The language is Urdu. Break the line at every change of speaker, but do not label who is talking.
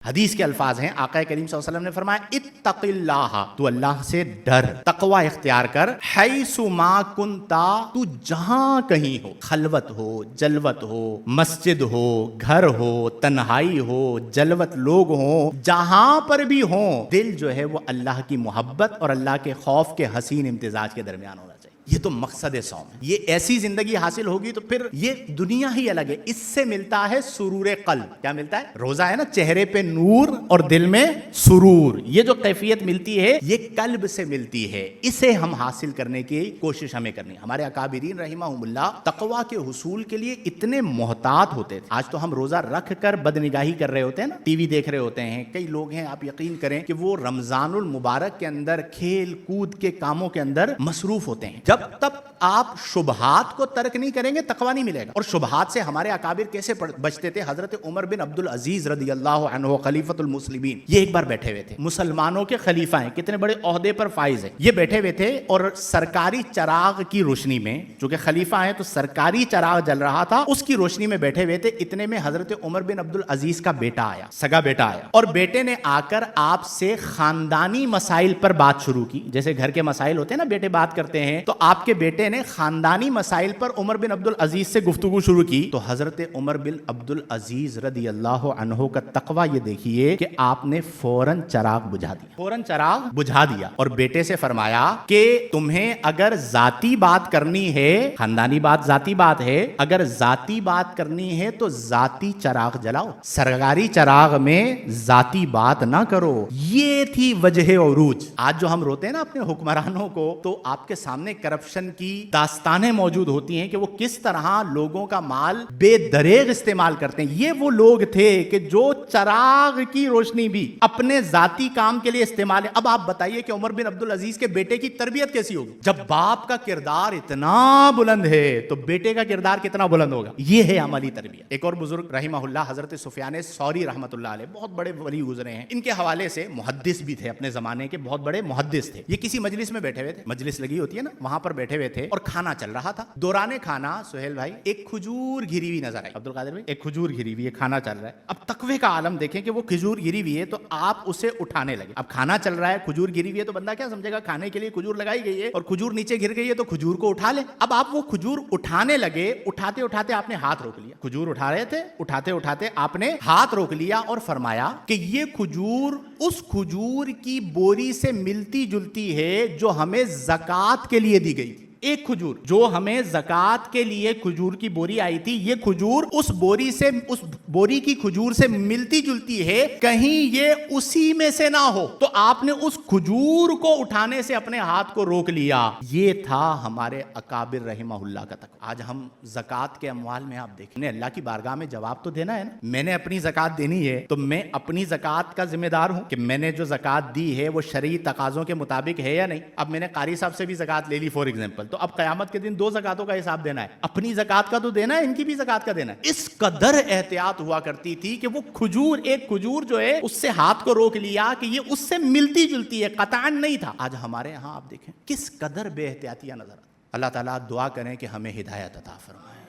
حدیث کے الفاظ ہیں، آقا کریم صلی اللہ علیہ وسلم نے فرمایا اتق اللہ، تو اللہ سے ڈر، تقوی اختیار کر، حیث ما کنتا، تو جہاں کہیں ہو، خلوت ہو، جلوت ہو، مسجد ہو، گھر ہو، تنہائی ہو، جلوت لوگ ہوں، جہاں پر بھی ہوں، دل جو ہے وہ اللہ کی محبت اور اللہ کے خوف کے حسین امتزاج کے درمیان ہونا چاہیے۔ یہ تو مقصد صوم ہے۔ یہ ایسی زندگی حاصل ہوگی تو پھر یہ دنیا ہی الگ ہے۔ اس سے ملتا ہے سرور قلب۔ کیا ملتا ہے؟ روزہ ہے نا، چہرے پہ نور اور دل میں سرور، یہ جو کیفیت ملتی ہے یہ قلب سے ملتی ہے۔ اسے ہم حاصل کرنے کی کوشش ہمیں کرنی ہے۔ ہمارے اکابرین رحمہم اللہ تقوی کے حصول کے لیے اتنے محتاط ہوتے تھے۔ آج تو ہم روزہ رکھ کر بدنگاہی کر رہے ہوتے ہیں نا، ٹی وی دیکھ رہے ہوتے ہیں۔ کئی لوگ ہیں، آپ یقین کریں کہ وہ رمضان المبارک کے اندر کھیل کود کے کاموں کے اندر مصروف ہوتے ہیں۔ جب تک آپ شبہات کو ترک نہیں کریں گے تقویٰ نہیں ملے گا۔ اور شبہات سے ہمارے اکابر کیسے بچتے تھے؟ حضرت عمر بن عبد العزیز رضی اللہ عنہ خلیفۃ المسلمین، یہ ایک بار بیٹھے ہوئے تھے، مسلمانوں کے خلیفہ ہیں، کتنے بڑے عہدے پر فائز ہیں، یہ بیٹھے ہوئے تھے اور سرکاری چراغ کی روشنی میں، چونکہ خلیفہ ہیں تو سرکاری چراغ جل رہا تھا، اس کی روشنی میں بیٹھے ہوئے تھے۔ اتنے میں حضرت عمر بن عبد العزیز کا بیٹا آیا، سگا بیٹا آیا، اور بیٹے نے آ کر آپ سے خاندانی مسائل پر بات شروع کی۔ جیسے گھر کے مسائل ہوتے ہیں نا، بیٹے بات کرتے ہیں، تو آپ کے بیٹے نے خاندانی مسائل پر عمر بن عبد العزیز سے گفتگو شروع کی۔ تو حضرت عمر بن عبد العزیز رضی اللہ عنہ کا تقویٰ یہ دیکھیے کہ آپ نے فوراً چراغ بجھا دیا، فوراً چراغ بجھا دیا، اور بیٹے سے فرمایا کہ تمہیں اگر ذاتی بات کرنی ہے، خاندانی بات ذاتی بات ہے، اگر ذاتی بات کرنی ہے تو ذاتی چراغ جلاؤ، سرکاری چراغ میں ذاتی بات نہ کرو۔ یہ تھی وجہ عروج۔ آج جو ہم روتے ہیں نا اپنے حکمرانوں کو، تو آپ کے سامنے کرپشن کی داستانیں موجود ہوتی ہیں کہ وہ کس طرح لوگوں کا مال بے دریغ استعمال کرتے ہیں۔ یہ وہ لوگ تھے کہ جو چراغ کی روشنی بھی اپنے ذاتی کام کے لیے استعمال ہے۔ اب آپ بتائیے کہ عمر بن عبد العزیز کے بیٹے کی تربیت کیسی ہوگی؟ جب باپ کا کردار اتنا بلند ہے تو بیٹے کا کردار کتنا بلند ہوگا؟ یہ ہے عملی تربیت۔ ایک اور بزرگ رحمہ اللہ حضرت سفیان ثوری رحمۃ اللہ علیہ، بہت بڑے ولی گزرے ہیں، ان کے حوالے سے محدث بھی تھے، اپنے زمانے کے بہت بڑے محدث تھے۔ یہ کسی مجلس میں بیٹھے ہوئے تھے، مجلس لگی ہوتی ہے نا، وہاں پر بیٹھے ہوئے تھے اور کھانا چل رہا تھا۔ دوران کھانا سہیل بھائی ایک کھجور گری ہوئی نظر آئی، عبد القادر بھائی ایک کھجور گری ہوئی ہے، کھانا چل رہا ہے۔ اب تقوی کا عالم دیکھیں کہ وہ کھجور گری ہوئی ہے تو آپ اسے اٹھانے لگے۔ اب کھانا چل رہا ہے، کھجور گری ہوئی ہے تو بندہ کیا سمجھے گا؟ کھانے کے لیے کھجور لگائی گئی ہے اور کھجور نیچے گر گئی ہے تو کھجور کو اٹھا لے۔ اب آپ وہ کھجور اٹھانے لگے، اٹھاتے اٹھاتے آپ نے ہاتھ روک لیا۔ کھجور اٹھا رہے تھے، اٹھاتے اٹھاتے آپ نے ہاتھ روک لیا اور فرمایا کہ یہ کھجور اس کھجور کی بوری سے ملتی جلتی ہے جو ہمیں زکوٰۃ کے لیے دی گئی تھی۔ ایک کھجور جو ہمیں زکوٰۃ کے لیے کھجور کی بوری آئی تھی، یہ کھجور اس بوری کی کھجور سے ملتی جلتی ہے، کہیں یہ اسی میں سے نہ ہو۔ تو آپ نے اس کھجور کو اٹھانے سے اپنے ہاتھ کو روک لیا۔ یہ تھا ہمارے اکابر رحمہ اللہ کا تقویٰ۔ آج ہم زکوٰۃ کے اموال میں آپ دیکھیں، اللہ کی بارگاہ میں جواب تو دینا ہے نا۔ میں نے اپنی زکوٰۃ دینی ہے تو میں اپنی زکوٰۃ کا ذمہ دار ہوں کہ میں نے جو زکوٰۃ دی ہے وہ شرعی تقاضوں کے مطابق ہے یا نہیں۔ اب میں نے قاری صاحب سے بھی زکوٰۃ لے لی فار ایگزامپل، تو اب قیامت کے دن دو زکاتوں کا حساب دینا ہے، اپنی زکات کا تو دینا ہے، ان کی بھی زکات کا دینا ہے۔ اس قدر احتیاط ہوا کرتی تھی کہ وہ کھجور، ایک کھجور جو ہے اس سے ہاتھ کو روک لیا کہ یہ اس سے ملتی جلتی ہے، قطعاً نہیں تھا۔ آج ہمارے ہاں آپ دیکھیں کس قدر بے احتیاطیاں نظر آتی۔ اللہ تعالیٰ دعا کریں کہ ہمیں ہدایت عطا فرمائے۔